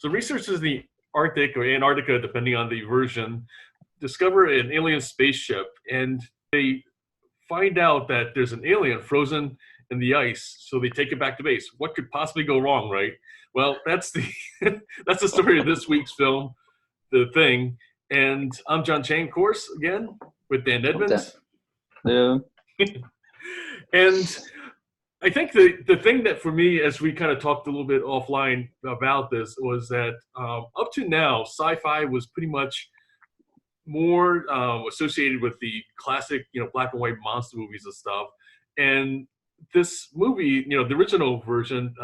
So researchers in the Arctic or Antarctica, depending on the version, discover an alien spaceship, and they find out that there's an alien frozen in the ice. So they take it back to base. What could possibly go wrong, right? Well, that's the that's the story of this week's film, The Thing. And I'm John Chang, of course, again with Dan Edmonds. Yeah. And I think the thing that for me, as we kind of talked a little bit offline about this, was that up to now, sci-fi was pretty much more associated with the classic, black and white monster movies and stuff. And this movie, the original version,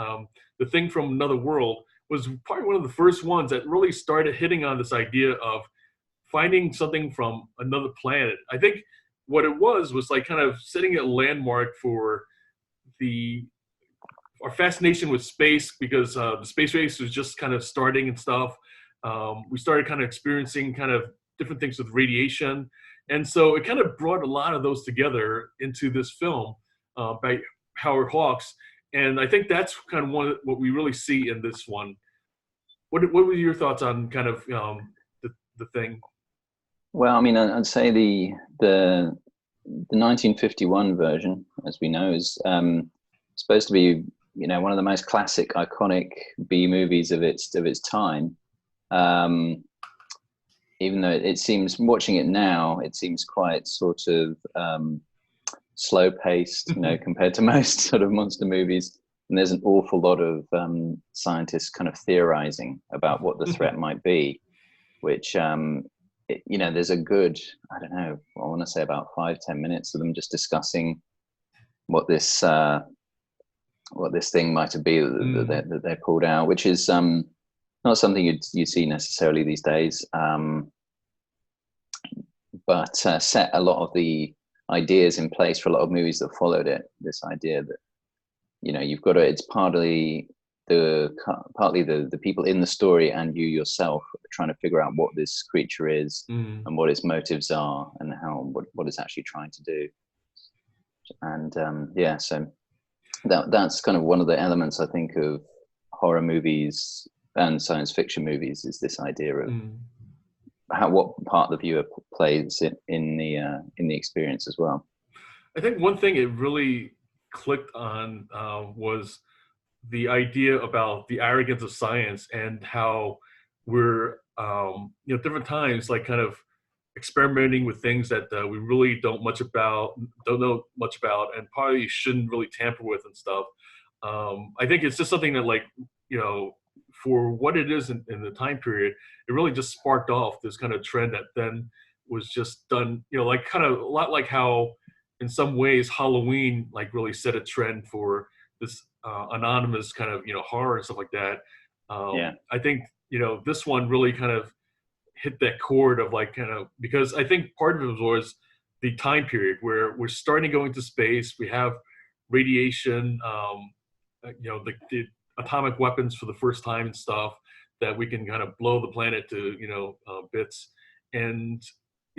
The Thing from Another World, was probably one of the first ones that really started hitting on this idea of finding something from another planet. I think what it was like kind of setting a landmark for our fascination with space, because the space race was just kind of starting and stuff. We started kind of experiencing kind of different things with radiation. And so it kind of brought a lot of those together into this film by Howard Hawks. And I think that's kind of what we really see in this one. What were your thoughts on kind of the Thing? Well, I mean, I'd say the 1951 version, as we know, is supposed to be, one of the most classic, iconic B movies of its time. Even though it seems, watching it now, it seems quite sort of slow paced, compared to most sort of monster movies. And there's an awful lot of scientists kind of theorizing about what the threat might be, which, there's a good, I don't know, I want to say about 5-10 minutes of them just discussing what this thing might have been that they pulled out, which is not something you see necessarily these days, but set a lot of the ideas in place for a lot of movies that followed it. This idea that you've got to, it's partly the people in the story and you yourself trying to figure out what this creature is and what its motives are and what it's actually trying to do. And so that's kind of one of the elements, I think, of horror movies and science fiction movies, is this idea of what part the viewer plays in the experience as well. I think one thing it really clicked on was the idea about the arrogance of science and how we're different times, like kind of experimenting with things that we really don't know much about, and probably shouldn't really tamper with and stuff. I think it's just something that, for what it is in the time period, it really just sparked off this kind of trend that then was just done, kind of a lot like how in some ways Halloween really set a trend for this anonymous kind of, horror and stuff like that. I think, this one really kind of hit that chord of because I think part of it was the time period where we're starting to go into space. We have radiation, the atomic weapons for the first time and stuff, that we can kind of blow the planet to, bits. And,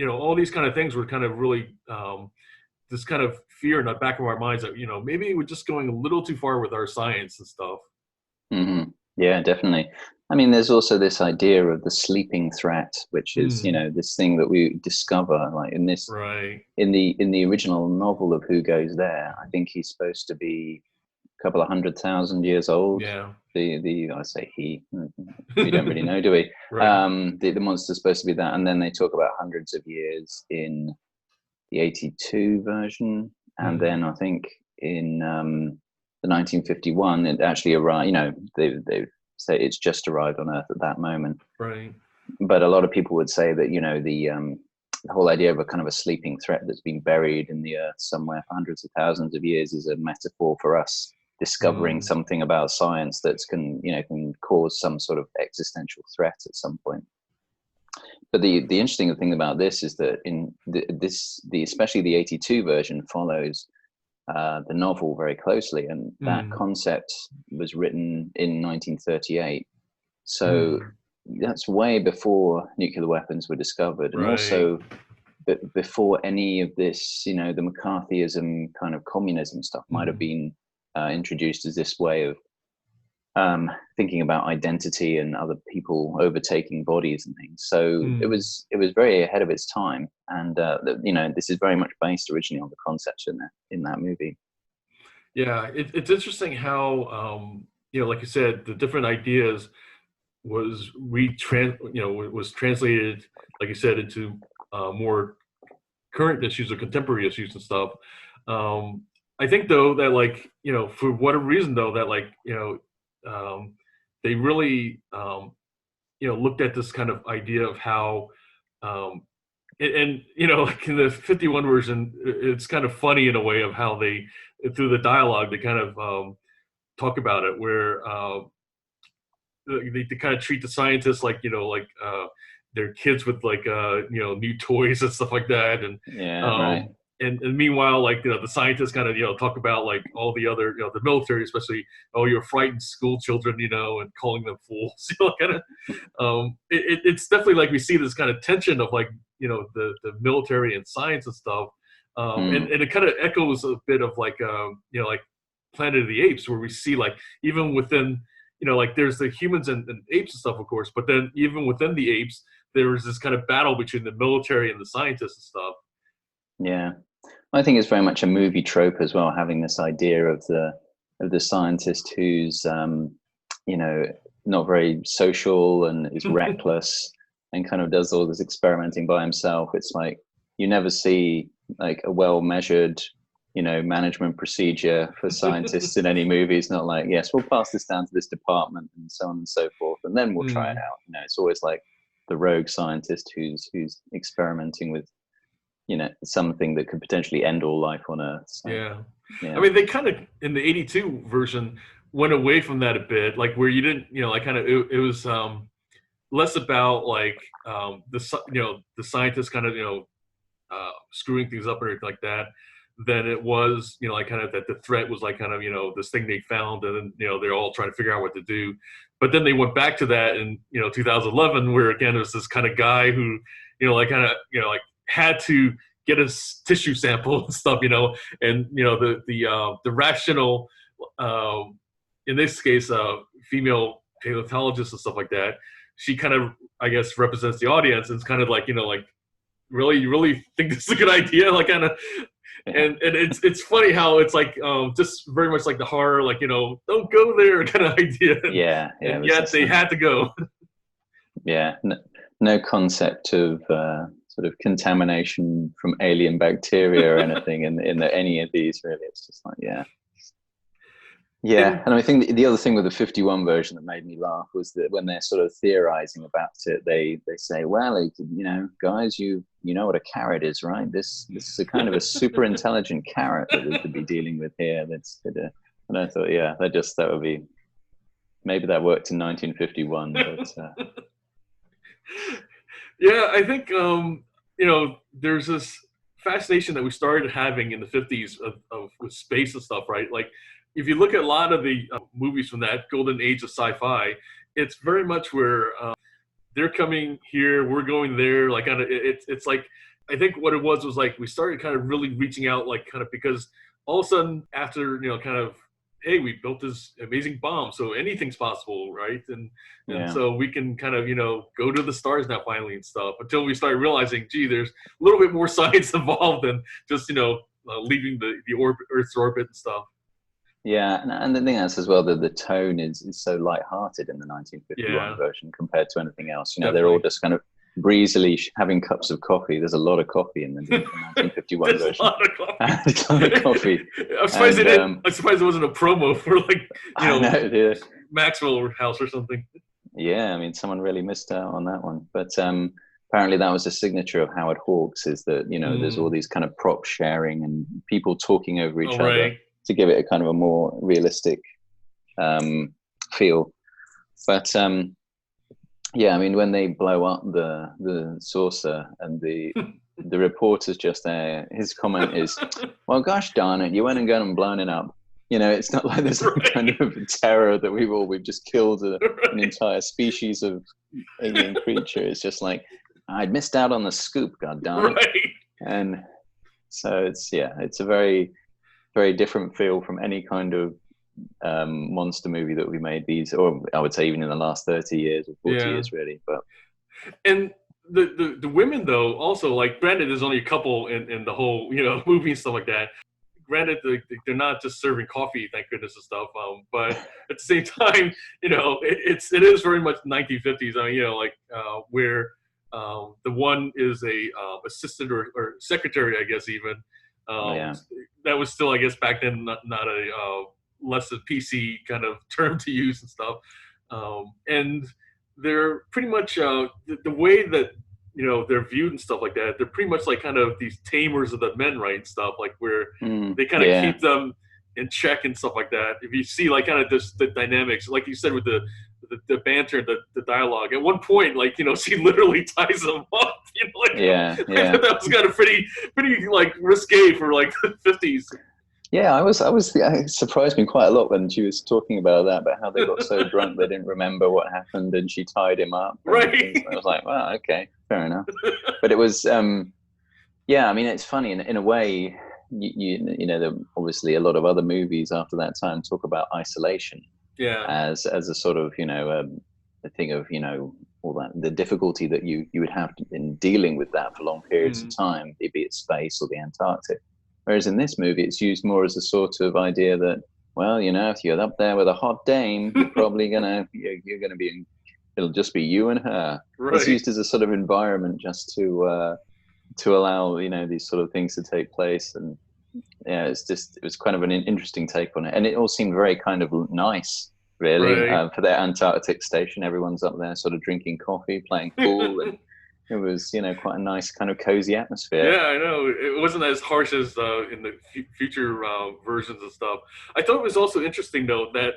all these kind of things were kind of really this kind of fear in the back of our minds that, maybe we're just going a little too far with our science and stuff. Mm-hmm. Yeah, definitely. I mean, there's also this idea of the sleeping threat, which is, this thing that we discover, like in this, in the original novel of Who Goes There, I think he's supposed to be a couple of 100,000 years old. Yeah. I say he, we don't really know, do we? The monster's supposed to be that. And then they talk about hundreds of years in the 82 version. And then I think in the 1951, it actually arrived, they say it's just arrived on Earth at that moment. Right. But a lot of people would say that, the whole idea of a kind of a sleeping threat that's been buried in the Earth somewhere for hundreds of thousands of years is a metaphor for us discovering something about science that can cause some sort of existential threat at some point. But the interesting thing about this is that especially the 82 version follows the novel very closely, and that concept was written in 1938. So that's way before nuclear weapons were discovered, and also before any of this, the McCarthyism kind of communism stuff might have been introduced as this way of thinking about identity and other people overtaking bodies and things. So it Mm. was very ahead of its time, and this is very much based originally on the concepts in that movie. Yeah, it's interesting how like you said, the different ideas was translated, like you said, into more current issues or contemporary issues and stuff. I think though that for whatever reason though that they really looked at this kind of idea of how um, like in the 51 version, it's kind of funny in a way of how they through the dialogue they kind of talk about it where they kind of treat the scientists like they're kids with new toys and stuff like that, and Yeah, right. um and meanwhile the scientists kind of talk about like all the other the military especially, oh, you're frightened school children, and calling them fools. Kind of it's definitely like we see this kind of tension of like the military and science and stuff, and it kind of echoes a bit of like like Planet of the Apes, where we see like even within like there's the humans and apes and stuff, of course, but then even within the apes, there was this kind of battle between the military and the scientists and stuff. Yeah, I think it's very much a movie trope as well, having this idea of the scientist who's not very social and is reckless and kind of does all this experimenting by himself. It's like you never see like a well measured management procedure for scientists in any movie. It's not like, yes, we'll pass this down to this department and so on and so forth, and then we'll try it out. It's always like the rogue scientist who's experimenting with something that could potentially end all life on Earth. So, yeah. yeah. I mean, they kind of in the 82 version went away from that a bit, like where you didn't like kind of it was less about like the scientists kind of screwing things up or anything like that, than it was like kind of that the threat was like kind of this thing they found, and then they're all trying to figure out what to do. But then they went back to that in 2011, where again there's this kind of guy who like kind of like had to get a tissue sample and stuff, and the rational in this case female paleontologist and stuff like that, she kind of I guess represents the audience, and it's kind of like like really, you really think this is a good idea, like kind of. And it's funny how it's like just very much like the horror, like don't go there kind of idea. Yeah, and yet they had to go. Yeah, no concept of sort of contamination from alien bacteria or anything in any of these, really. It's just like yeah, and I think the other thing with the 51 version that made me laugh was that when they're sort of theorizing about it, they say, well, guys, you know what a carrot is, right? This is a kind of a super intelligent carrot that we could be dealing with here. And I thought, yeah, that would be, maybe that worked in 1951, but yeah, I think there's this fascination that we started having in the 50s of with space and stuff, right? Like if you look at a lot of the movies from that golden age of sci-fi, it's very much where they're coming here, we're going there. Like it's like I think what it was like we started kind of really reaching out, like kind of because all of a sudden after kind of, hey, we built this amazing bomb, so anything's possible, right? And so we can kind of go to the stars now finally and stuff. Until we start realizing, gee, there's a little bit more science involved than just leaving the Earth's orbit and stuff. Yeah, and the thing is as well that the tone is so light-hearted in the 1951 version compared to anything else. They're all just kind of breezily having cups of coffee. There's a lot of coffee in the 1951 version. A lot of coffee. There's a lot of coffee. I'm surprised it wasn't a promo for like Maxwell House or something. Yeah, I mean, someone really missed out on that one. But apparently that was a signature of Howard Hawks, is that there's all these kind of prop sharing and people talking over each other. Right. To give it a kind of a more realistic feel. But yeah, I mean, when they blow up the saucer and the reporter's just there, his comment is, well, gosh darn it, you went and got and blown it up. It's not like there's some kind of terror that we've just killed an entire species of alien creature. It's just like, I'd missed out on the scoop, god darn it. Right. And so it's a very, very different feel from any kind of monster movie that we made these, or I would say even in the last 30 years or 40 Yeah. years, really. But And the women though also, like, granted there's only a couple in the whole movie and stuff like that. Granted they're not just serving coffee, thank goodness, and stuff, but at the same time, it is very much 1950s. Like, where the one is a assistant or secretary, I guess, even. yeah, That was still, I guess, back then not a less than PC kind of term to use and stuff. And they're pretty much the way that they're viewed and stuff like that. They're pretty much like kind of these tamers of the men, right, and stuff, like, where they kind of yeah, keep them in check and stuff like that. If you see, like, kind of this the dynamics, like you said, with the banter, the dialogue. At one point, like, she literally ties him up. Like, yeah, I yeah. thought that was kind of pretty like risque for like the 50s. Yeah, it surprised me quite a lot when she was talking about that, about how they got so drunk they didn't remember what happened, and she tied him up. Right. I was like, wow, okay, fair enough. But it was, yeah, I mean, it's funny in a way. There obviously a lot of other movies after that time talk about isolation, Yeah. as a sort of a thing of all that, the difficulty that you would have in dealing with that for long periods of time, be it space or the Antarctic. Whereas in this movie, it's used more as a sort of idea that, well, if you're up there with a hot dame, you're probably you're gonna be, it'll just be you and her. Right. It's used as a sort of environment just to allow these sort of things to take place. And yeah, it was kind of an interesting take on it, and it all seemed very kind of nice, really, Right. for their Antarctic station. Everyone's up there, sort of drinking coffee, playing pool, and it was quite a nice kind of cozy atmosphere. Yeah, I know. It wasn't as harsh as in the future versions and stuff. I thought it was also interesting, though, that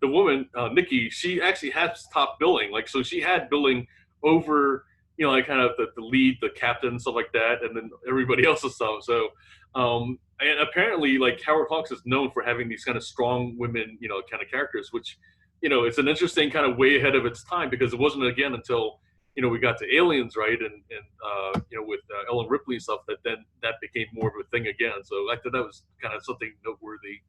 the woman, Nikki, she actually has top billing. Like, so she had billing over, like, kind of the lead, the captain, stuff like that, and then everybody else's stuff. So, and apparently, like, Howard Hawks is known for having these kind of strong women, kind of characters, which, it's an interesting kind of way ahead of its time, because it wasn't, again, until we got to Aliens, right, and with Ellen Ripley and stuff, that became more of a thing again. So I thought that was kind of something noteworthy.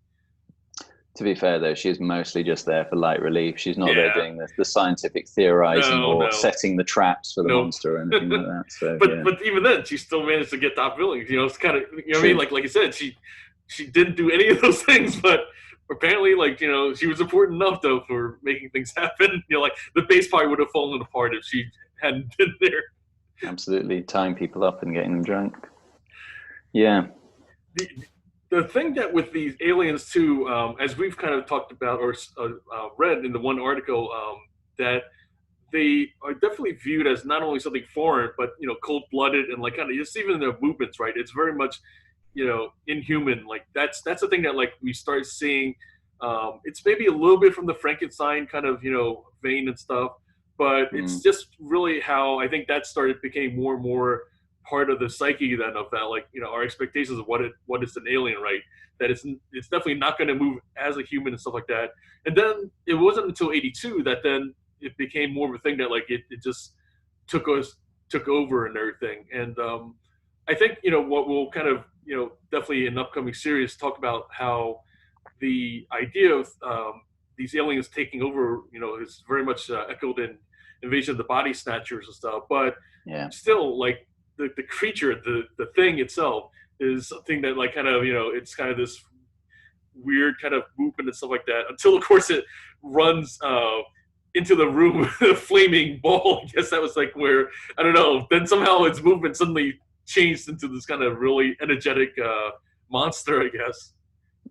To be fair, though, she's mostly just there for light relief. She's not there doing the scientific theorizing or setting the traps for the monster or anything like that. So, but even then, she still managed to get top billing. It's kind of, what I mean, like you said, she didn't do any of those things, but apparently, like, she was important enough, though, for making things happen. Like, the base probably would have fallen apart if she hadn't been there. Absolutely, tying people up and getting them drunk. Yeah. The thing that with these aliens too, as we've kind of talked about or read in the one article, that they are definitely viewed as not only something foreign, but cold-blooded, and like kind of just even their movements, right? It's very much inhuman. Like, that's the thing that, like, we start seeing. It's maybe a little bit from the Frankenstein kind of vein and stuff, but it's just really how I think that became more and more part of the psyche then of that, like, our expectations of what is an alien, right? That it's definitely not going to move as a human and stuff like that. And then it wasn't until '82 that then it became more of a thing that, like, it just took over and everything. And I think what we'll kind of definitely in upcoming series talk about how the idea of these aliens taking over is very much echoed in Invasion of the Body Snatchers and stuff, but still, like, the creature, the thing itself is something that, like, kind of it's kind of this weird kind of movement and stuff like that, until of course it runs into the room with a flaming ball. I guess that was like where, I don't know, then somehow its movement suddenly changed into this kind of really energetic monster, I guess.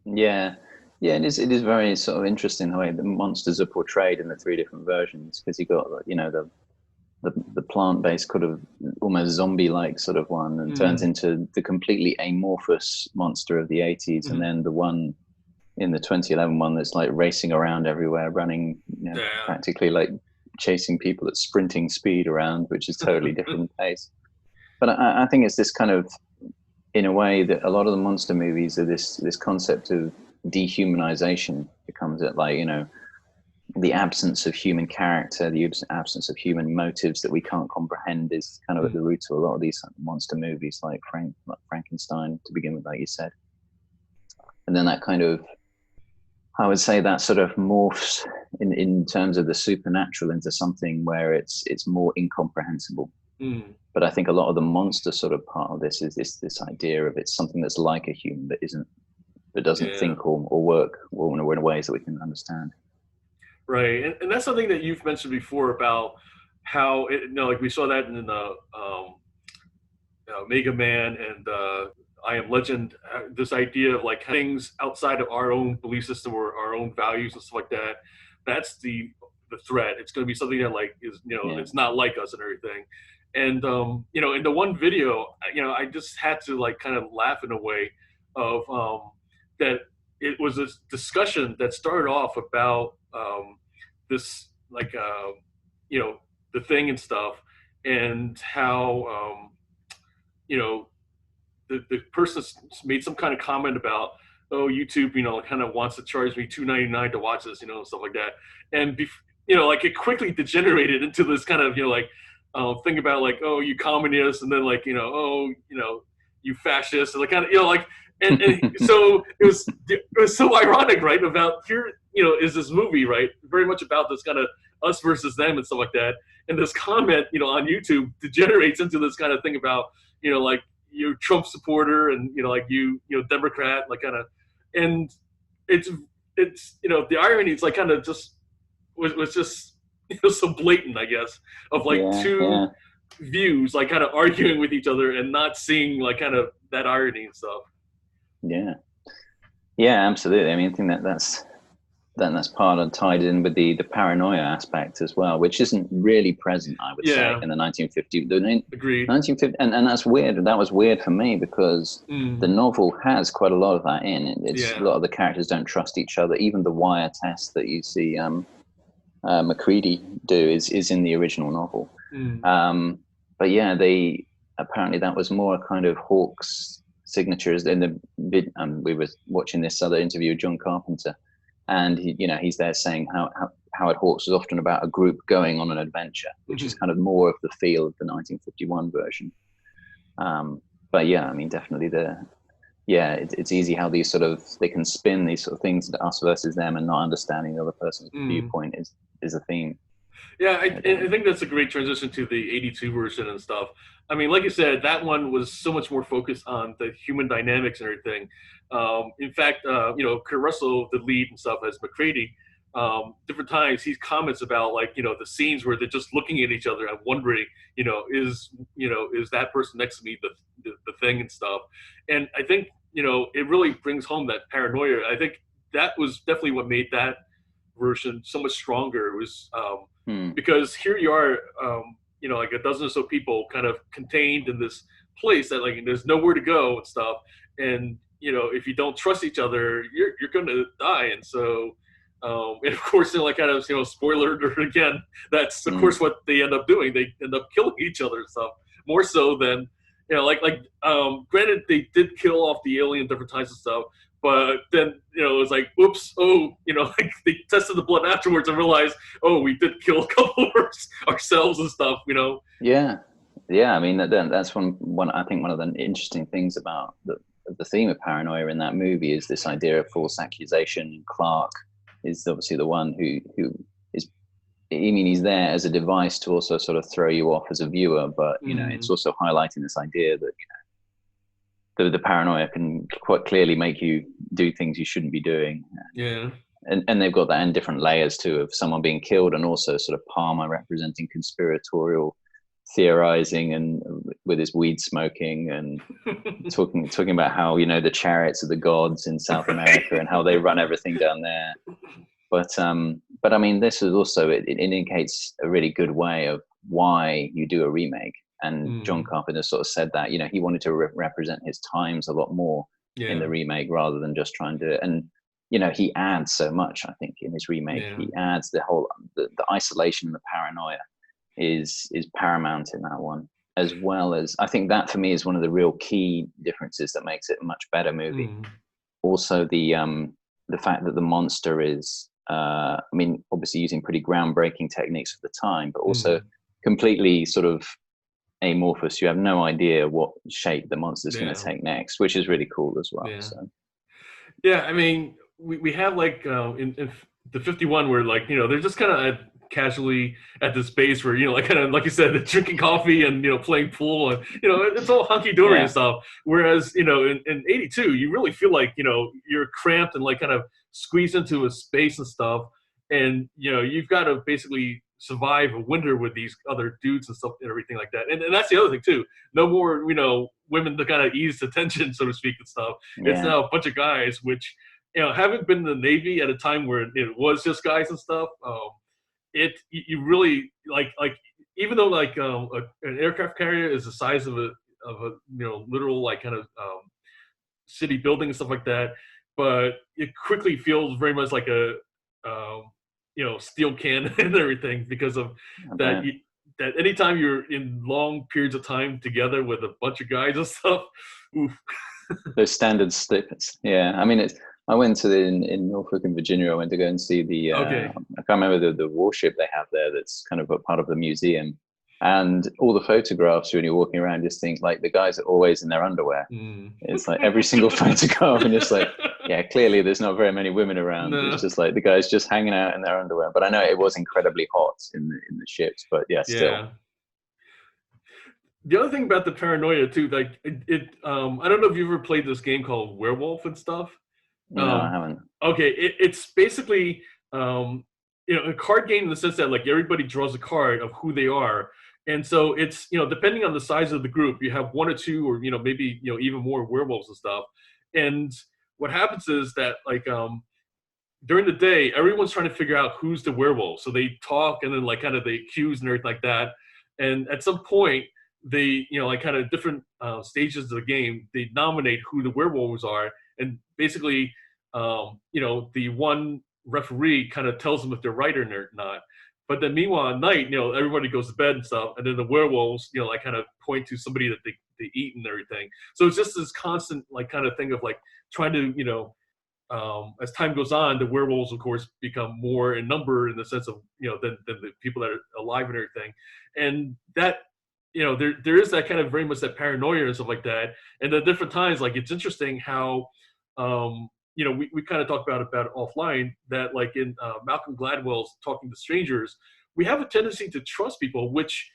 Yeah, and it is very sort of interesting the way the monsters are portrayed in the three different versions, because you got the plant-based kind of almost zombie-like sort of one, and turns into the completely amorphous monster of the '80s, and then the one in the 2011 one that's like racing around everywhere, running practically like chasing people at sprinting speed around, which is totally different pace. But I think it's this kind of, in a way, that a lot of the monster movies are this concept of dehumanization becomes it, like, the absence of human character, the absence of human motives that we can't comprehend is kind of at the root of a lot of these monster movies, like Frankenstein to begin with, like you said. And then that kind of I would say that sort of morphs in terms of the supernatural into something where it's more incomprehensible. Mm, But I think a lot of the monster sort of part of this is this idea of it's something that's like a human but isn't, but doesn't yeah. think or work or in ways that we can understand. Right, and that's something that you've mentioned before about how like we saw that in the Mega Man and I Am Legend. This idea of like things outside of our own belief system or our own values and stuff like that. That's the threat. It's going to be something that like is Yeah, it's not like us and everything. And in the one video, I just had to like kind of laugh in a way of that it was a discussion that started off about this like you know the thing and stuff and how you know the person made some kind of comment about, oh, YouTube, kind of wants to charge me $2.99 to watch this, stuff like that. And like it quickly degenerated into this kind of like thing about like, oh, you communists, and then like oh, you fascists, and like kind of like and so it was so ironic, right? About here, is this movie, right? Very much about this kind of us versus them and stuff like that. And this comment, on YouTube degenerates into this kind of thing about, like you're Trump supporter and like Democrat, like kind of, and it's the irony is like kind of just was just so blatant, I guess, of like yeah, two yeah, views like kind of arguing with each other and not seeing like kind of that irony and stuff. yeah, yeah. Absolutely. I mean, I think that's part of tied in with the paranoia aspect as well, which isn't really present, I would say, Yeah, in the 1950s. agreed. 1950, and that's weird. That was weird for me because the Mm, novel has quite a lot of that in. It's a yeah. lot of the characters don't trust each other. Even the wire test that you see McCready do is in the original novel. Mm, Um, but yeah, they apparently that was more a kind of Hawke's signatures in the vid. We were watching this other interview with John Carpenter, and he's there saying how Howard Hawks was often about a group going on an adventure, which is mm-hmm. kind of more of the feel of the 1951 version. But yeah, I mean, definitely it's easy how these sort of they can spin these sort of things into us versus them, and not understanding the other person's Mm. viewpoint is a theme. Yeah, No I doubt. think that's a great transition to the 82 version and stuff. I mean, like you said, that one was so much more focused on the human dynamics and everything. In fact, Kurt Russell, the lead and stuff, as McCready, different times he comments about like, the scenes where they're just looking at each other and wondering, is that person next to me the thing and stuff. And I think, it really brings home that paranoia. I think that was definitely what made that version so much stronger. It was Hmm. because here you are, like a dozen or so people kind of contained in this place that like there's nowhere to go and stuff. And if you don't trust each other, you're going to die. And so, and of course, like kind of spoiler alert again. That's of Hmm. course what they end up doing. They end up killing each other and stuff more so than granted they did kill off the alien different times and stuff, but then it was like, oops, oh, like they tested the blood afterwards and realized, oh, we did kill a couple of ourselves and stuff. Yeah, yeah. I mean, that's one. I think one of the interesting things about the theme of paranoia in that movie is this idea of false accusation. Clark is obviously the one who is. I mean, he's there as a device to also sort of throw you off as a viewer, but it's Mm, also highlighting this idea that the paranoia can quite clearly make you do things you shouldn't be doing. yeah. And they've got that in different layers too, of someone being killed, and also sort of Palmer representing conspiratorial theorizing and with his weed smoking and talking about how the chariots of the gods in South America and how they run everything down there. But I mean, this is also it indicates a really good way of why you do a remake. And John Mm, Carpenter sort of said that he wanted to represent his times a lot more in yeah, the remake rather than just try and do it. And he adds so much. I think in his remake, yeah. he adds the isolation and the paranoia is paramount in that one, as well as I think that for me is one of the real key differences that makes it a much better movie. Mm, Also, the fact that the monster is, I mean, obviously using pretty groundbreaking techniques for the time, but also mm, completely sort of amorphous. You have no idea what shape the monster is going to yeah, take next, which is really cool as well. yeah. So Yeah, I mean, we have like in the 51 where like they're just kind of casually at this base where like kind of like you said, drinking coffee and playing pool and it's all hunky dory and Yeah. stuff. Whereas in 82 you really feel like you're cramped and like kind of squeezed into a space and stuff, and you've got to basically survive a winter with these other dudes and stuff and everything like that. And that's the other thing too. No more women to kind of ease the tension, so to speak, and stuff. It's Yeah. now a bunch of guys, which having been in the Navy at a time where it was just guys and stuff, you really like even though like an aircraft carrier is the size of a literal like kind of city building and stuff like that, but it quickly feels very much like a steel can and everything because of that. That anytime you're in long periods of time together with a bunch of guys and stuff, oof. Those standard snippets. Yeah, I mean, I went to in Norfolk and Virginia. I went to go and see the. Okay. I can't remember the warship they have there. That's kind of a part of the museum, and all the photographs when you're walking around, just think like the guys are always in their underwear. It's like every single photograph, and just like, yeah, clearly there's not very many women around. No. It's just like the guys just hanging out in their underwear. But I know it was incredibly hot in the ships. But yeah, still. Yeah. The other thing about the paranoia too, like I don't know if you've ever played this game called Werewolf and stuff. No, I haven't. Okay, it's basically a card game in the sense that like everybody draws a card of who they are, and so it's depending on the size of the group, you have one or two or maybe even more werewolves and stuff. And what happens is that like during the day, everyone's trying to figure out who's the werewolf. So they talk and then like kind of they accuse and everything like that. And at some point, they like kind of different stages of the game, they nominate who the werewolves are, and basically the one referee kind of tells them if they're right or not. But then meanwhile at night, everybody goes to bed and stuff, and then the werewolves like kind of point to somebody that they eat and everything. So it's just this constant like kind of thing of like trying to as time goes on, the werewolves of course become more in number in the sense of than the people that are alive and everything. And that there is that kind of very much that paranoia and stuff like that. And at different times, like it's interesting how we kind of talked about it offline, that like in Malcolm Gladwell's Talking to Strangers, we have a tendency to trust people, which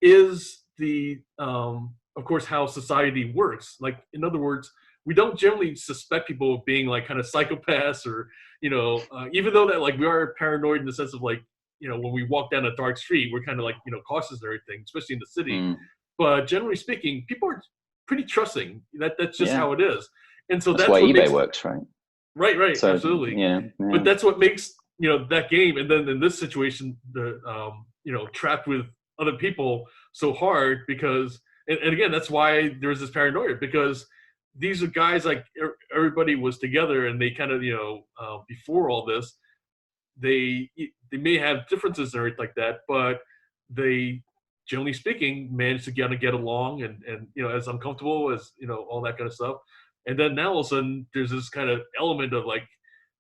is the of course how society works. Like in other words, we don't generally suspect people of being like kind of psychopaths or even though that like we are paranoid in the sense of like when we walk down a dark street, we're kind of like cautious and everything, especially in the city. But generally speaking, people are pretty trusting. That's just how it is. And so that's why what eBay works, right? Right, so, absolutely. Yeah. But that's what makes that game, and then in this situation, the trapped with other people so hard because, and again, that's why there's this paranoia, because these are guys like everybody was together, and they kind of before all this, they may have differences and everything like that, but they generally speaking manage to get along and as uncomfortable as all that kind of stuff. And then now all of a sudden there's this kind of element of like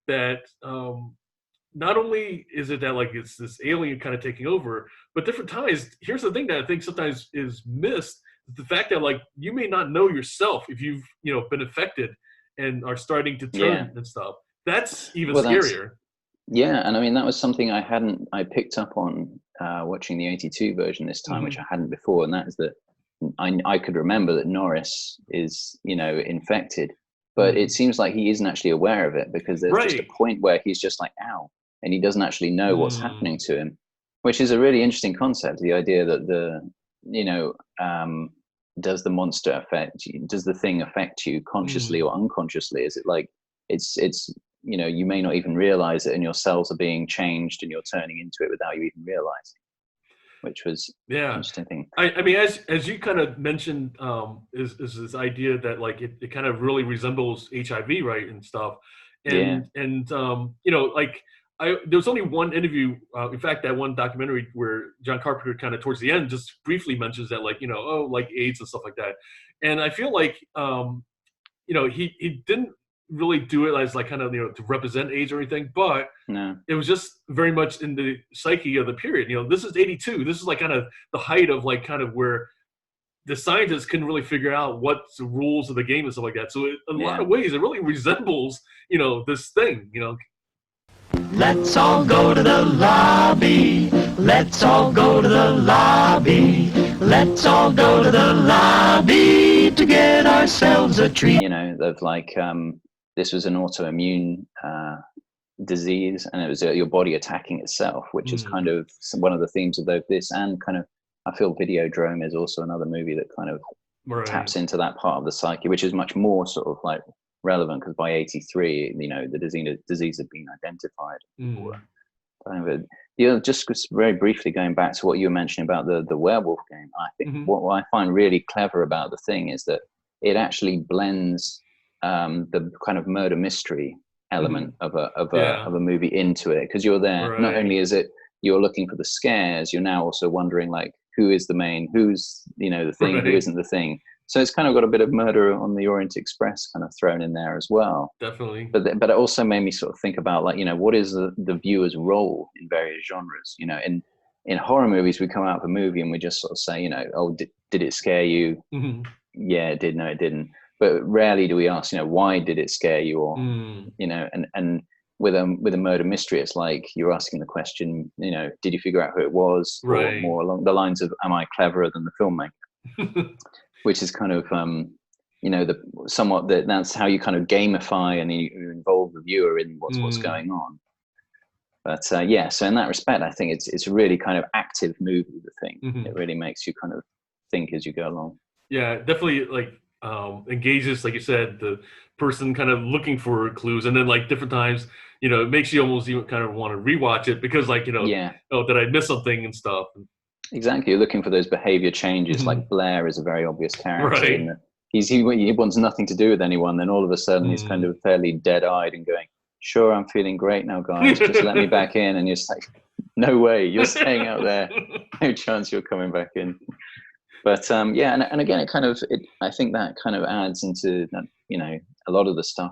that not only is it that like it's this alien kind of taking over, but different times, here's the thing that I think sometimes is missed, the fact that like you may not know yourself if you've been affected and are starting to turn and stuff. That's even scarier. Yeah, and I mean that was something I picked up on watching the 82 version this time, which I hadn't before, and that is that I could remember that Norris is infected, but it seems like he isn't actually aware of it, because there's just a point where he's just like ow, and he doesn't actually know what's happening to him, which is a really interesting concept. The idea that does the monster affect you? Does the thing affect you consciously or unconsciously? Is it like it's you may not even realize it, and your cells are being changed and you're turning into it without you even realizing, which was an interesting thing. I mean, as you kind of mentioned, is this idea that like it kind of really resembles HIV, right, and stuff. And like there was only one interview, in fact, that one documentary where John Carpenter kind of towards the end just briefly mentions that like like AIDS and stuff like that. And I feel like he didn't really do it as like kind of to represent AIDS or anything, but it was just very much in the psyche of the period. This is 82. This is like kind of the height of like kind of where the scientists couldn't really figure out what's the rules of the game and stuff like that. So in a lot Yeah. of ways, it really resembles, this thing, Let's all go to the lobby. Let's all go to the lobby. Let's all go to the lobby to get ourselves a treat. Of like, this was an autoimmune disease, and it was your body attacking itself, which is kind of one of the themes of this, and kind of, I feel Videodrome is also another movie that kind of taps into that part of the psyche, which is much more sort of like relevant, because by 83, the disease had been identified. But just very briefly going back to what you were mentioning about the werewolf game, I think what I find really clever about The Thing is that it actually blends the kind of murder mystery element of a movie into it, because you're there. Not only is it you're looking for the scares, you're now also wondering like who is the main, who's the thing, who isn't the thing. So it's kind of got a bit of Murder on the Orient Express kind of thrown in there as well. Definitely. But it also made me sort of think about like, what is the viewer's role in various genres? In horror movies, we come out of a movie and we just sort of say, oh, did it scare you? Yeah, it did. No, it didn't. But rarely do we ask, why did it scare you? Or, and with a murder mystery, it's like you're asking the question, did you figure out who it was? Or more along the lines of, am I cleverer than the filmmaker? Which is kind of, that's how you kind of gamify and you involve the viewer in what's going on. But so in that respect, I think it's a really kind of active movie, The Thing. It really makes you kind of think as you go along. Yeah, definitely like engages, like you said, the person kind of looking for clues, and then like different times, it makes you almost even kind of want to rewatch it because like, oh, did I miss something and stuff? Exactly, you're looking for those behavior changes. Like Blair is a very obvious character in that he wants nothing to do with anyone. Then all of a sudden he's kind of fairly dead-eyed and going, "Sure, I'm feeling great now, guys. Just let me back in." And you're just like, "No way, you're staying out there. No chance you're coming back in." But and again, I think that kind of adds into a lot of the stuff.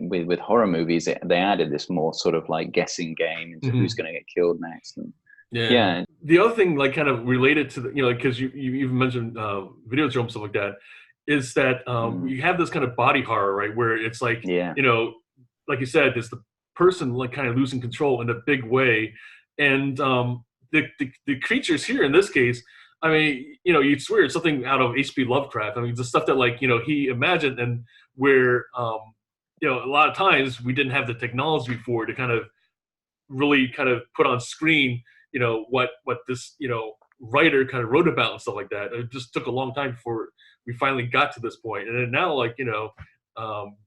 With horror movies, they added this more sort of like guessing game into who's going to get killed next. And yeah. The other thing, like kind of related to the, because you even mentioned Videodrome, stuff like that, is that you have this kind of body horror, right? Where it's like, like you said, there's the person like kind of losing control in a big way. And the creatures here in this case, I mean, you'd swear it's something out of HP Lovecraft. I mean, the stuff that like, he imagined, and where, a lot of times we didn't have the technology before to kind of really kind of put on screen, what this, writer kind of wrote about and stuff like that. It just took a long time before we finally got to this point. And then now, like,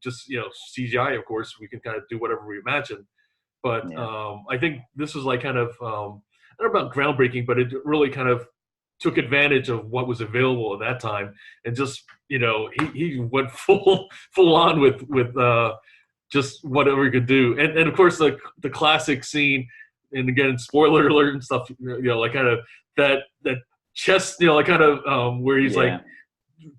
just, CGI, of course, we can kind of do whatever we imagine. But I think this was like kind of, I don't know about groundbreaking, but it really kind of took advantage of what was available at that time, and just he went full on with just whatever he could do, and of course the classic scene, and again spoiler alert and stuff, like kind of that chest, like kind of where he's like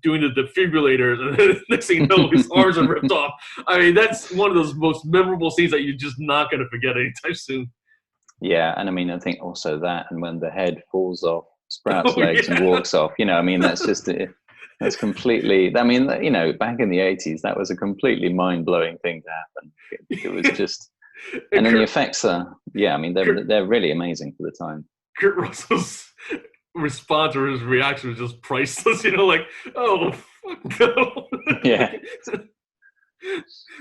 doing the defibrillators, and then next thing you know his arms are ripped off. I mean, that's one of those most memorable scenes that you're just not going to forget anytime soon. Yeah, and I mean, I think also that, and when the head falls off, sprouts legs and walks off, I mean, that's just that's completely, I mean, back in the 80s, that was a completely mind-blowing thing to happen. It was just, and then the effects are, I mean, they're really amazing for the time. Kurt Russell's response or his reaction was just priceless, like, oh, fuck no. Yeah.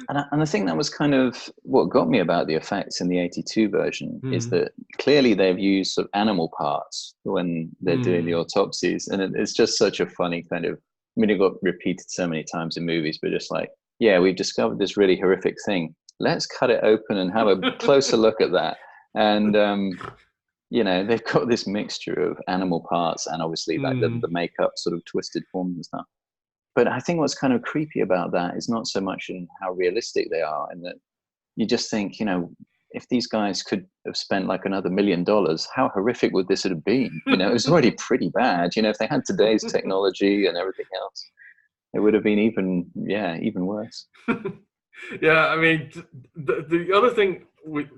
And I think that was kind of what got me about the effects in the 82 version, is that clearly they've used sort of animal parts when they're doing the autopsies. And it's just such a funny kind of, I mean, it got repeated so many times in movies, but just like, we've discovered this really horrific thing. Let's cut it open and have a closer look at that. And, they've got this mixture of animal parts and obviously like the makeup sort of twisted forms and stuff. But I think what's kind of creepy about that is not so much in how realistic they are, and that you just think, if these guys could have spent like another $1 million, how horrific would this have been? It was already pretty bad. If they had today's technology and everything else, it would have been even worse. Yeah, I mean, the other thing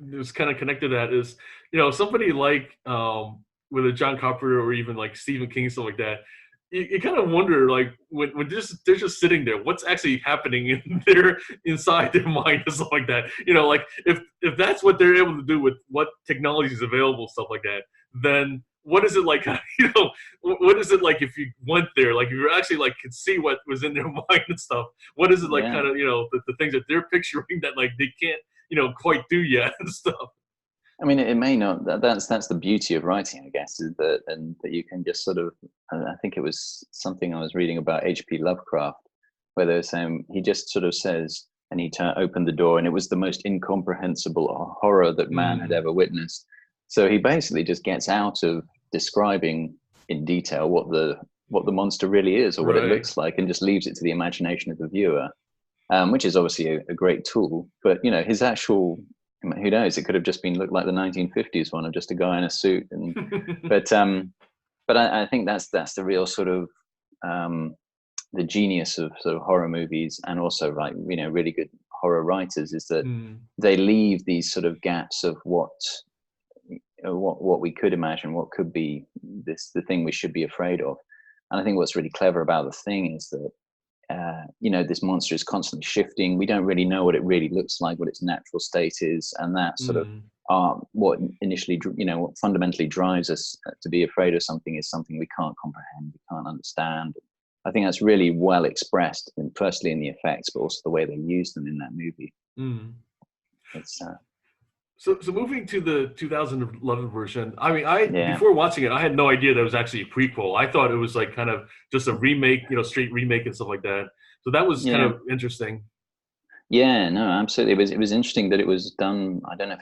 that's kind of connected to that is, somebody like with a John Carpenter or even like Stephen King, stuff like that. you kind of wonder, like, when they're just sitting there, what's actually happening in their inside their mind and stuff like that. Like if that's what they're able to do with what technology is available, stuff like that, then what is it like? What is it like if you went there, like if you actually like could see what was in their mind and stuff? What is it like, Yeah. kind of the things that they're picturing that like they can't quite do yet and stuff. I mean, it may not. That's the beauty of writing, I guess, is that you can just sort of. I think it was something I was reading about HP Lovecraft, where they were saying he just sort of says, and he opened the door, and it was the most incomprehensible horror that man had ever witnessed. So he basically just gets out of describing in detail what the monster really is or what it looks like, and just leaves it to the imagination of the viewer, which is obviously a great tool. But his actual, who knows? It could have just looked like the 1950s one of just a guy in a suit. And but I think that's the real sort of the genius of sort of horror movies, and also like really good horror writers, is that they leave these sort of gaps of what we could imagine, what could be the thing we should be afraid of. And I think what's really clever about The Thing is that this monster is constantly shifting. We don't really know what it really looks like, what its natural state is, and that sort of what initially, what fundamentally drives us to be afraid of something is something we can't comprehend, we can't understand. I think that's really well expressed, firstly in the effects, but also the way they use them in that movie. It's So moving to the 2011 version, I mean, before watching it, I had no idea that it was actually a prequel. I thought it was like kind of just a remake, straight remake and stuff like that. So that was kind of interesting. Yeah, no, absolutely. It was interesting that it was done. I don't know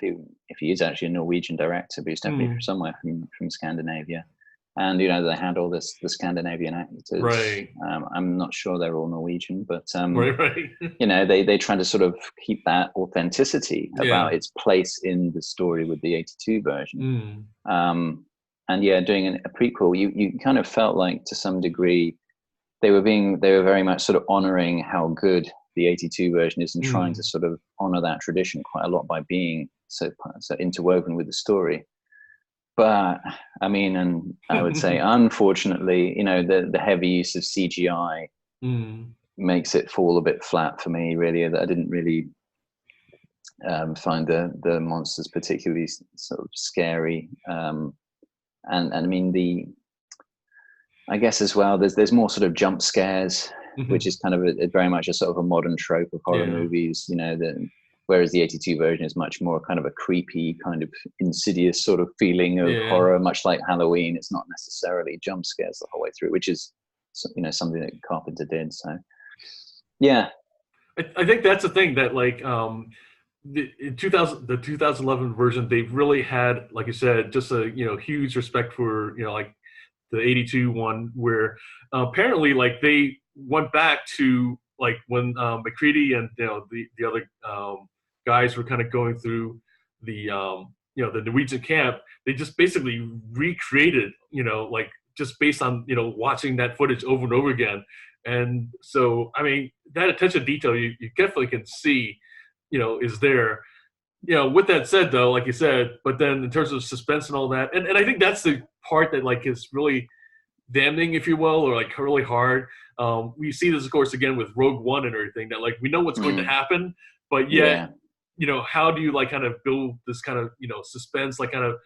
if he is actually a Norwegian director, but he's definitely from somewhere from Scandinavia. And they had all the Scandinavian actors. Right. I'm not sure they're all Norwegian, but right. they try to sort of keep that authenticity about its place in the story with the 82 version. And doing a prequel, you kind of felt like to some degree they were very much sort of honoring how good the 82 version is, and trying to sort of honor that tradition quite a lot by being so interwoven with the story. But I mean, and I would say, unfortunately, the heavy use of CGI makes it fall a bit flat for me. Really, that I didn't really find the monsters particularly sort of scary. And I mean, I guess as well, there's more sort of jump scares, which is kind of very much a sort of a modern trope of horror movies. Whereas the 82 version is much more kind of a creepy, kind of insidious sort of feeling of horror, much like Halloween. It's not necessarily jump scares the whole way through, which is, something that Carpenter did. So, yeah. I think that's the thing that like the 2011 version, they've really had, like you said, just a huge respect for like the 82 one, where apparently like they went back to like when McCready and the other guys were kind of going through the the Norwegian camp. They just basically recreated like just based on watching that footage over and over again. And so I mean, that attention to detail you definitely can see is there. With that said though, like you said, but then in terms of suspense and all that, and I think that's the part that like is really damning, if you will, or like really hard. We see this, of course, again with Rogue One and everything, that like we know what's going to happen, but yet, how do you like kind of build this kind of suspense, like kind of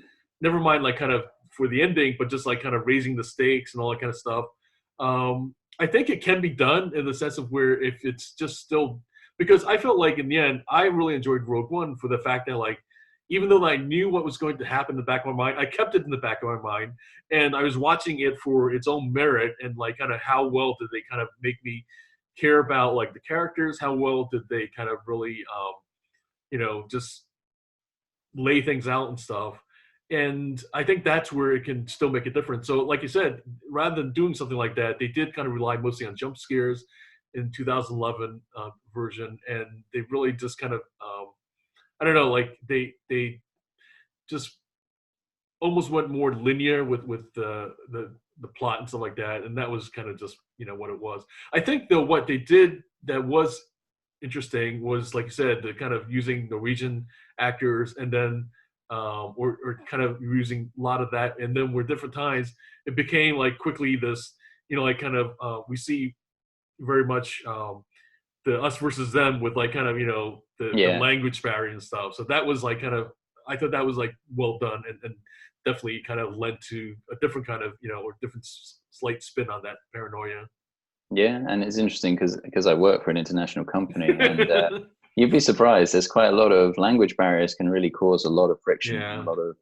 never mind like kind of for the ending, but just like kind of raising the stakes and all that kind of stuff. I think it can be done in the sense of where if it's just still, because I felt like in the end I really enjoyed Rogue One for the fact that like, even though I knew what was going to happen in the back of my mind, I kept it in the back of my mind, and I was watching it for its own merit and like kind of how well did they kind of make me care about like the characters, how well did they kind of really just lay things out and stuff. And I think that's where it can still make a difference. So like you said, rather than doing something like that, they did kind of rely mostly on jump scares in 2011 version, and they really just kind of I don't know, like they just almost went more linear with the plot and stuff like that, and that was kind of just what it was. I think though what they did that was interesting was, like you said, the kind of using Norwegian actors, and then or kind of using a lot of that, and then where different times it became like quickly this like kind of we see very much the us versus them with like kind of the language barrier and stuff. So that was like kind of, I thought that was like well done, and definitely kind of led to a different kind of or different slight spin on that paranoia. Yeah, and it's interesting because I work for an international company, and you'd be surprised. There's quite a lot of language barriers can really cause a lot of friction in a lot of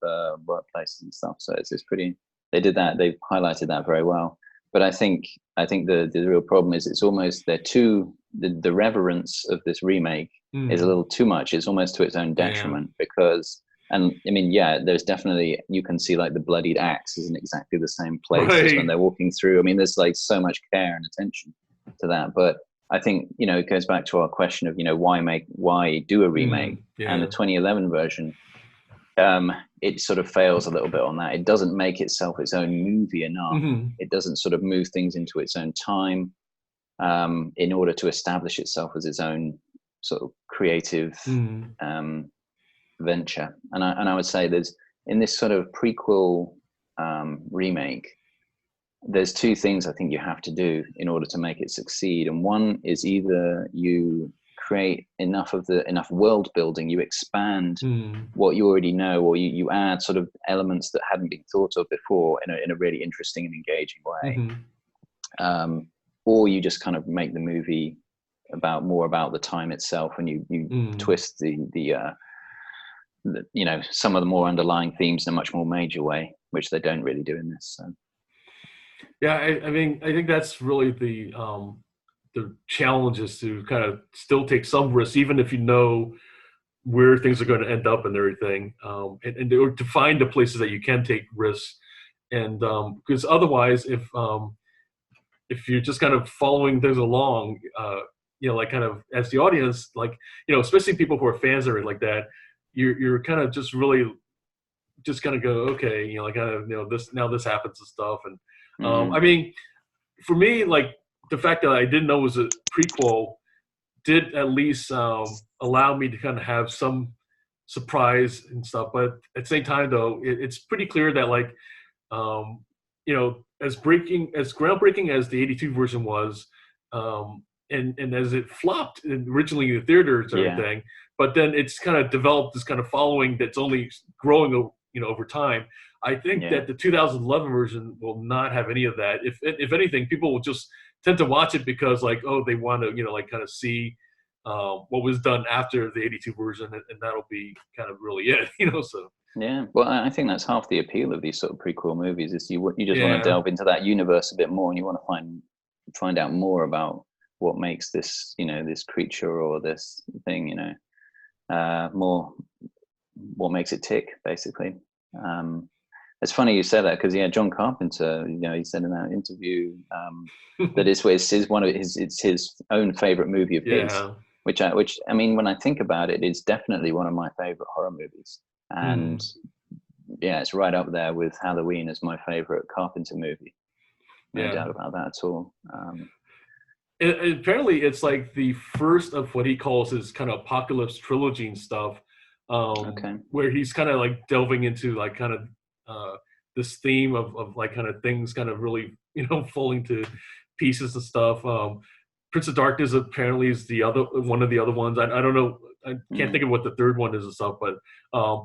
workplaces and stuff. So it's pretty. They did that. They've highlighted that very well. But I think the real problem is it's almost the reverence of this remake is a little too much. It's almost to its own detriment because. And I mean, yeah, there's definitely, you can see like the bloodied axe isn't exactly the same place as when they're walking through. I mean, there's like so much care and attention to that. But I think, it goes back to our question of, why do a remake? And the 2011 version, it sort of fails a little bit on that. It doesn't make itself its own movie enough. It doesn't sort of move things into its own time in order to establish itself as its own sort of creative venture. And I would say there's, in this sort of prequel remake, there's two things I think you have to do in order to make it succeed. And one is either you create enough world building, you expand what you already know, or you add sort of elements that hadn't been thought of before in a really interesting and engaging way. Or you just kind of make the movie more about the time itself, and you twist the some of the more underlying themes in a much more major way, which they don't really do in this. So. Yeah, I mean, I think that's really the challenge is to kind of still take some risks, even if you know where things are going to end up and everything, and to find the places that you can take risks, and because otherwise, if you're just kind of following things along, like kind of as the audience, like especially people who are fans of it like that. You're kind of just really just kind of go, okay, like kind of this happens and stuff, and I mean, for me, like the fact that I didn't know it was a prequel did at least allow me to kind of have some surprise and stuff. But at the same time, though, it's pretty clear that like as groundbreaking as the '82 version was, and as it flopped originally in the theaters and everything. But then it's kind of developed this kind of following that's only growing, over time. I think that the 2011 version will not have any of that. If anything, people will just tend to watch it because, like, they want to, like, kind of see what was done after the '82 version, and that'll be kind of really it, So. Yeah, well, I think that's half the appeal of these sort of prequel movies is you just want to delve into that universe a bit more, and you want to find out more about what makes this, this creature or this thing, more what makes it tick, basically. It's funny you say that because John Carpenter, he said in that interview that it's his own favorite movie of his, which I mean, when I think about it, it's definitely one of my favorite horror movies, and it's right up there with Halloween as my favorite Carpenter movie. No doubt about that at all. And apparently it's like the first of what he calls his kind of apocalypse trilogy and stuff, where he's kind of like delving into like kind of this theme of like kind of things kind of really falling to pieces and stuff. Prince of Darkness apparently is one of the other ones. I don't know, I can't think of what the third one is and stuff, but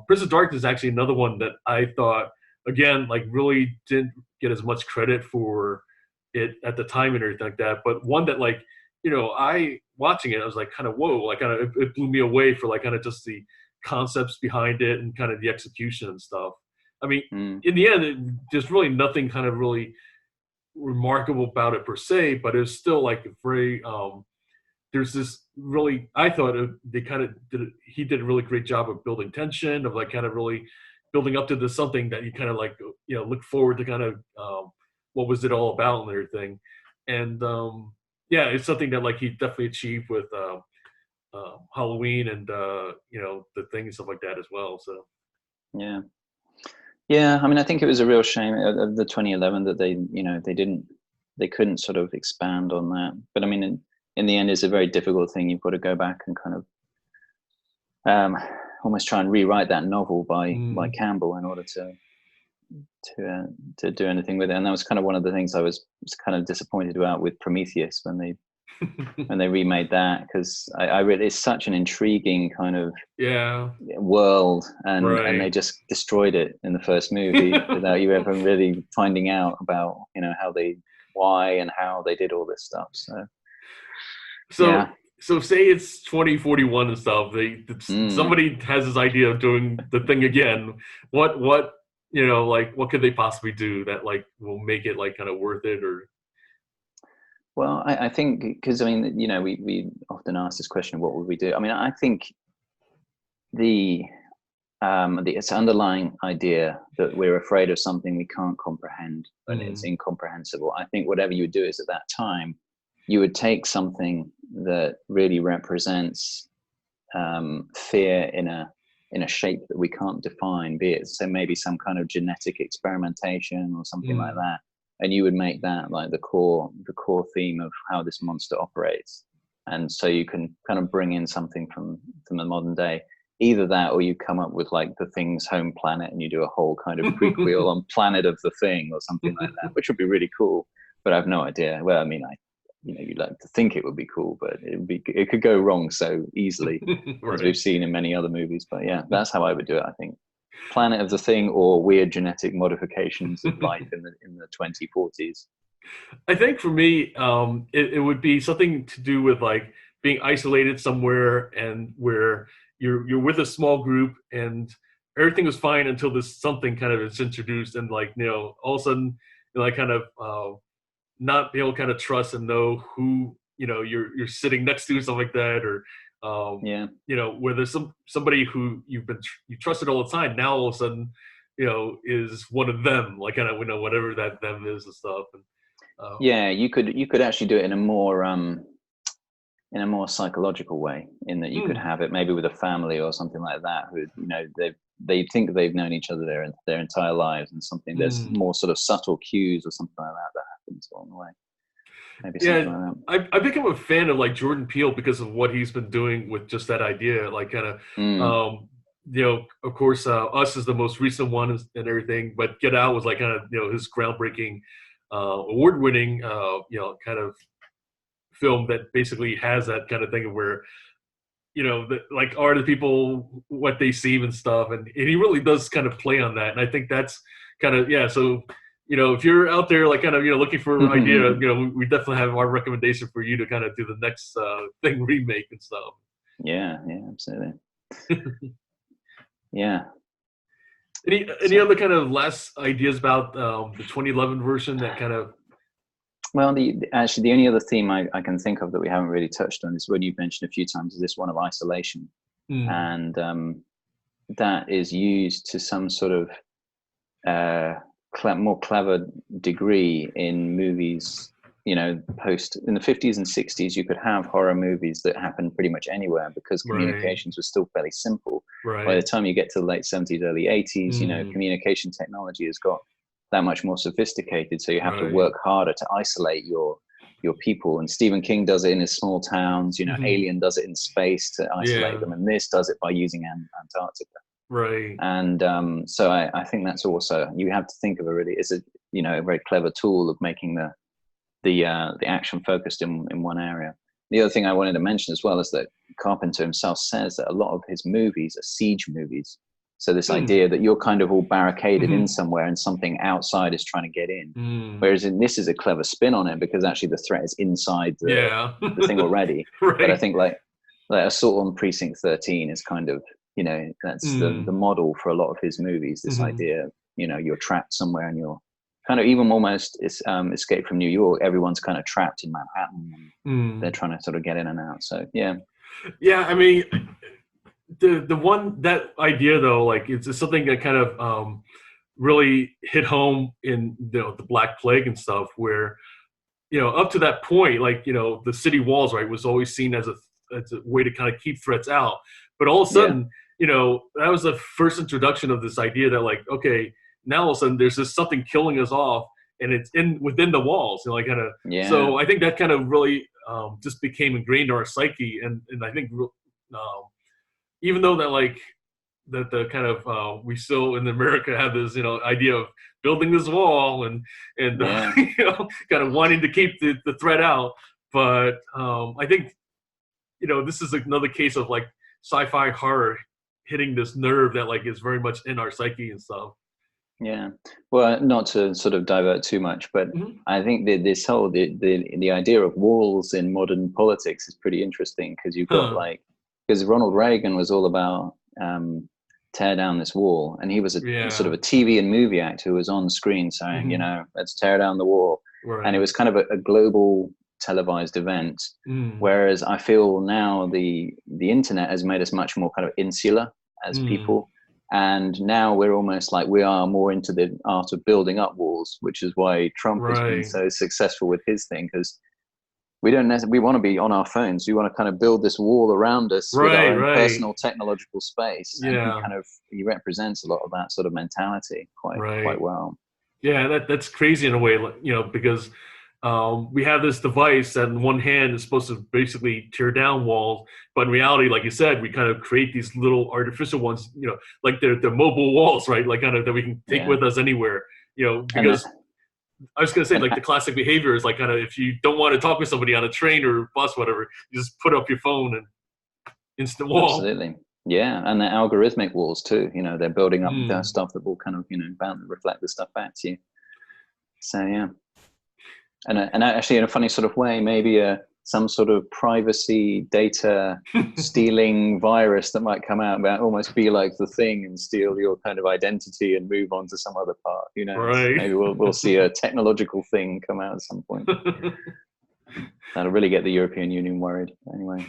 Prince of Darkness is actually another one that I thought, again, like really didn't get as much credit for it at the time and everything like that, but one that like I watching it, I was like kind of whoa, like kind of it blew me away for like kind of just the concepts behind it and kind of the execution and stuff. I mean, in the end, there's really nothing kind of really remarkable about it per se, but it's still like a very there's this really, I thought he did a really great job of building tension, of like kind of really building up to this something that you kind of like look forward to kind of what was it all about and everything. And it's something that like he definitely achieved with Halloween and The Thing and stuff like that as well. So I mean, I think it was a real shame of the 2011 that they couldn't sort of expand on that. But I mean, in the end, it's a very difficult thing. You've got to go back and kind of almost try and rewrite that novel by Campbell in order to to do anything with it. And that was kind of one of the things I was kind of disappointed about with Prometheus when they remade that, because I really, it's such an intriguing kind of world, and they just destroyed it in the first movie without you ever really finding out about, you know, why and how they did all this stuff. So say it's 2041 and stuff. Somebody has this idea of doing the thing again. What you know, like, what could they possibly do that like will make it like kind of worth it? Or well, I think, because I mean, you know, we often ask this question, what would we do? I mean, I think it's underlying idea that we're afraid of something we can't comprehend and it's incomprehensible. I think whatever you would do is, at that time, you would take something that really represents fear in a shape that we can't define, be it so maybe some kind of genetic experimentation or something like that, and you would make that like the core theme of how this monster operates. And so you can kind of bring in something from the modern day, either that, or you come up with like the Thing's home planet and you do a whole kind of prequel on Planet of the Thing or something like that, which would be really cool. But I have no idea. Well, I mean, you know, you'd like to think it would be cool, but it could go wrong so easily, as we've seen in many other movies. But yeah, that's how I would do it, I think. Planet of the Thing, or weird genetic modifications of life in the 2040s. I think for me, it would be something to do with like being isolated somewhere, and where you're with a small group and everything was fine until this something kind of is introduced, and like, you know, all of a sudden, you know, like kind of not be able to kind of trust and know who, you know, you're sitting next to, something like that, or you know, where there's somebody who you trusted all the time, now all of a sudden, you know, is one of them, like kind of, you know, whatever that them is and stuff. And you could actually do it in a more psychological way, in that you could have it maybe with a family or something like that, who, you know, they think they've known each other their entire lives, and something there's more sort of subtle cues or something like that happens along the way. Maybe something like that. I become a fan of like Jordan Peele because of what he's been doing with just that idea, like kind of you know, of course, Us is the most recent one and everything, but Get Out was like kind of, you know, his groundbreaking, award-winning, you know, kind of film that basically has that kind of thing of where, you know, like, are the people what they seem and stuff, and he really does kind of play on that, and I think that's kind of so, you know, if you're out there like kind of, you know, looking for an idea, you know, we definitely have our recommendation for you to kind of do the next Thing remake and stuff. Yeah, absolutely. Yeah. Any other kind of last ideas about the 2011 version that kind of? Well, actually the only other theme I can think of that we haven't really touched on is one you've mentioned a few times, is this one of isolation. And that is used to some sort of more clever degree in movies. You know, in the 50s and 60s, you could have horror movies that happened pretty much anywhere, because communications were still fairly simple. By the time you get to the late 70s, early 80s, you know, communication technology has got that much more sophisticated, so you have to work harder to isolate your people. And Stephen King does it in his small towns, you know, Alien does it in space to isolate them, and this does it by using Antarctica. And so I think that's also, you have to think of it's a, you know, a very clever tool of making the action focused in one area. The other thing I wanted to mention as well is that Carpenter himself says that a lot of his movies are siege movies. So this idea that you're kind of all barricaded in somewhere and something outside is trying to get in. Whereas this is a clever spin on it, because actually the threat is inside the thing already. But I think like Assault on Precinct 13 is kind of, you know, that's the model for a lot of his movies. This idea, you know, you're trapped somewhere and you're kind of even almost Escape from New York. Everyone's kind of trapped in Manhattan and they're trying to sort of get in and out. So, yeah. I mean, that idea though, like it's something that kind of really hit home in, you know, the Black Plague and stuff, where, you know, up to that point, like, you know, the city walls, right, was always seen as a way to kind of keep threats out. But all of a sudden, you know, that was the first introduction of this idea that, like, okay, now all of a sudden there's just something killing us off, and it's within the walls, you know, like kind of. So I think that kind of really just became ingrained in our psyche, and I think even though that, like, that the kind of we still in America have this idea of building this wall and Yeah. kind of wanting to keep the threat out. But I think this is another case of like sci-fi horror hitting this nerve that like is very much in our psyche and stuff. Yeah. Well, not to sort of divert too much, but I think that this whole the idea of walls in modern politics is pretty interesting, because you've got because Ronald Reagan was all about tear down this wall, and he was a sort of a TV and movie actor who was on screen saying, let's tear down the wall, and it was kind of a global televised event. Whereas I feel now the internet has made us much more kind of insular as people. And now we're almost like we are more into the art of building up walls, which is why Trump has been so successful with his thing, because we don't necessarily, we want to be on our phones. We want to kind of build this wall around us with our own personal technological space. And he represents a lot of that sort of mentality quite well. Yeah, that's crazy in a way, because we have this device that in one hand is supposed to basically tear down walls, but in reality, like you said, we kind of create these little artificial ones, like they're mobile walls, right? Like kind of that we can take with us anywhere, because I was going to say, like the classic behavior is like kind of if you don't want to talk with somebody on a train or bus, whatever, you just put up your phone and instant wall. Absolutely. Yeah, and they're algorithmic walls too. They're building up the stuff that will kind of, bound to reflect the stuff back to you. So, yeah. And actually, in a funny sort of way, maybe some sort of privacy data stealing virus that might come out, but almost be like the Thing and steal your kind of identity and move on to some other part. Maybe we'll see a technological thing come out at some point. That'll really get the European Union worried. Anyway.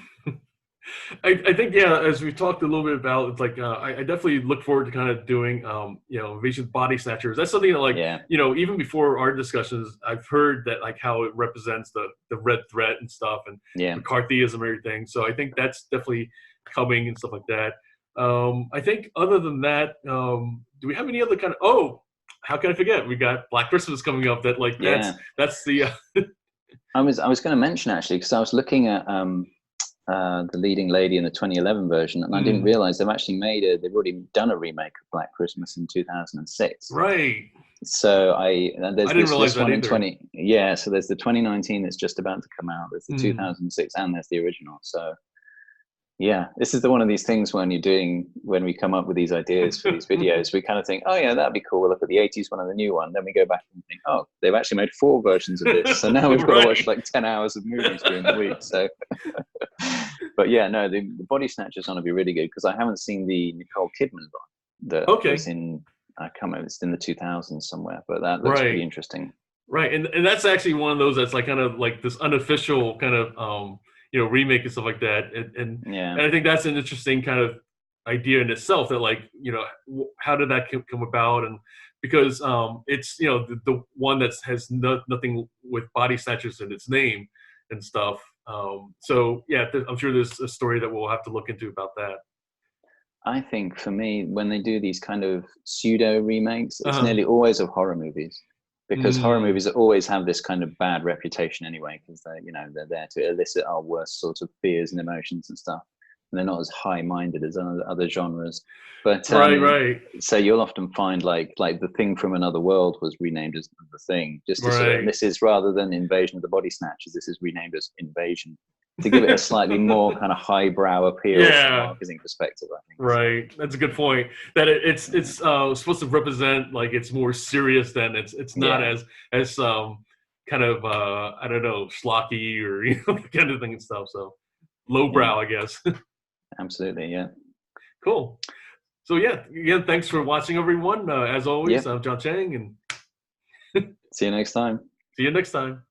I think, as we talked a little bit about, it's like I definitely look forward to kind of doing Invasion Body Snatchers. That's something that even before our discussions, I've heard that like how it represents the red threat and stuff and McCarthyism and everything. So I think that's definitely coming and stuff like that. I think other than that, do we have any other kind of how can I forget? We got Black Christmas coming up. That like that's the. I was going to mention actually, because I was looking at the leading lady in the 2011 version, and I didn't realize they've they've already done a remake of Black Christmas in 2006. Right. So there's this one in so there's the 2019 that's just about to come out. There's the 2006, and there's the original. So yeah, this is one of these things when we come up with these ideas for these videos, we kind of think, oh yeah, that'd be cool. We'll look at the 80s one and the new one. Then we go back and think, oh, they've actually made 4 versions of this. So now we've got to watch like 10 hours of movies during the week. So, but yeah, no, the Body Snatchers want to be really good, because I haven't seen the Nicole Kidman one that was in, I can't remember, it's in the 2000s somewhere, but that looks pretty interesting. Right. And that's actually one of those that's like kind of like this unofficial kind of, remake and stuff like that. And I think that's an interesting kind of idea in itself, that like, how did that come about? And because it's, the one that has nothing with Body Snatchers in its name and stuff. So yeah, I'm sure there's a story that we'll have to look into about that. I think for me, when they do these kind of pseudo remakes, it's nearly always of horror movies. Because horror movies always have this kind of bad reputation anyway, because they're there to elicit our worst sort of fears and emotions and stuff, and they're not as high-minded as other genres. But so you'll often find like The Thing from Another World was renamed as The Thing, just to sort of, this is, rather than Invasion of the Body Snatchers, this is renamed as Invasion, to give it a slightly more kind of highbrow appeal from a marketing perspective, I think. Right, that's a good point. That it's supposed to represent like it's more serious than it's not as kind of I don't know, schlocky or kind of thing and stuff. So lowbrow, I guess. Absolutely, yeah. Cool. So yeah, again, thanks for watching, everyone. As always, I'm John Chang, and see you next time. See you next time.